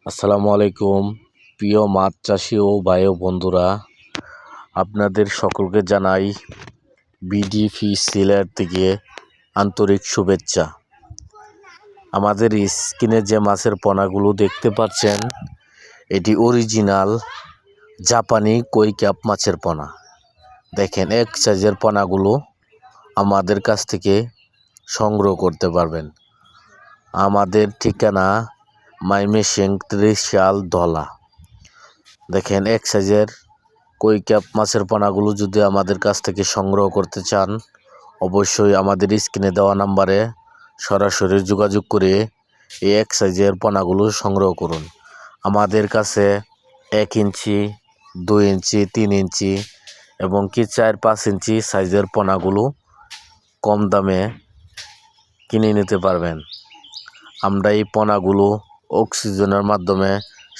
আসসালামু আলাইকুম প্রিয় মাছ চাষি ও ভাই ও বন্ধুরা, আপনাদের সকলকে জানাই বিডি ফিশ সিলেট থেকে আন্তরিক শুভেচ্ছা। আমাদের স্ক্রিনে যে মাছের পোনাগুলো দেখতে পাচ্ছেন, এটি অরিজিনাল জাপানি কই ক্যাপ মাছের পোনা। দেখেন, এক সাইজের পোনাগুলো আমাদের কাছ থেকে সংগ্রহ করতে পারবেন। আমাদের ঠিকানা ময়মনসিংহ ত্রিশাল ধলা। দেখেন, এক সাইজের কই ক্যাপ মাছের পোনাগুলো যদি আমাদের কাছ থেকে সংগ্রহ করতে চান, অবশ্যই আমাদের স্ক্রিনে দেওয়া নাম্বারে সরাসরি যোগাযোগ করে এই এক সাইজের পোনাগুলো সংগ্রহ করুন। আমাদের কাছে 1 ইঞ্চি, 2 ইঞ্চি, 3 ইঞ্চি এবং কি 4-5 ইঞ্চি সাইজের পোনাগুলো কম দামে কিনে নিতে পারবেন। আমরা এই পোনাগুলো অক্সিজেনের মাধ্যমে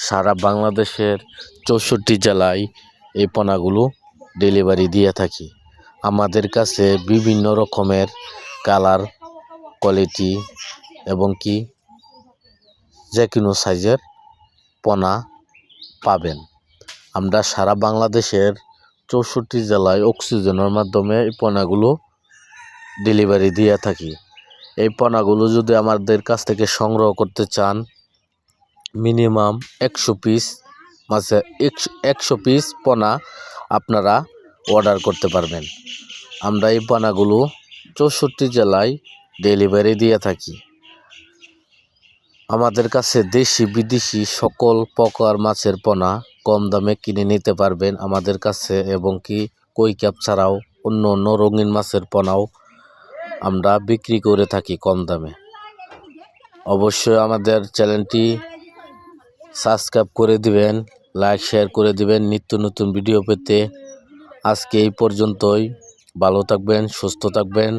সারা বাংলাদেশের 64 জেলায় এই পোনাগুলো ডেলিভারি দিয়ে থাকি। আমাদের কাছে বিভিন্ন রকমের কালার, কোয়ালিটি এবং কি যে কোনো সাইজের পোনা পাবেন। আমরা সারা বাংলাদেশের 64 জেলায় অক্সিজেনের মাধ্যমে এই পোনাগুলো ডেলিভারি দিয়ে থাকি। এই পোনাগুলো যদি আমাদের কাছ থেকে সংগ্রহ করতে চান, মিনিমাম 100 পিস মাছে 100 পিস পোনা আপনারা অর্ডার করতে পারবেন। আমরা এই পোনাগুলো 64 জেলায় ডেলিভারি দিয়ে থাকি। আমাদের কাছে দেশি বিদেশি সকল প্রকার মাছের পোনা কম দামে কিনে নিতে পারবেন আমাদের কাছে, এবং কি কই ক্যাপ ছাড়াও অন্য অন্য রঙিন মাছের পোনাও আমরা বিক্রি করে থাকি কম দামে। অবশ্যই আমাদের চ্যানেলটি সাবস্ক্রাইব করে দিবেন, লাইক শেয়ার করে দিবেন নিত্য নতুন ভিডিও পেতে। আজকে এই পর্যন্তই। ভালো থাকবেন, সুস্থ থাকবেন।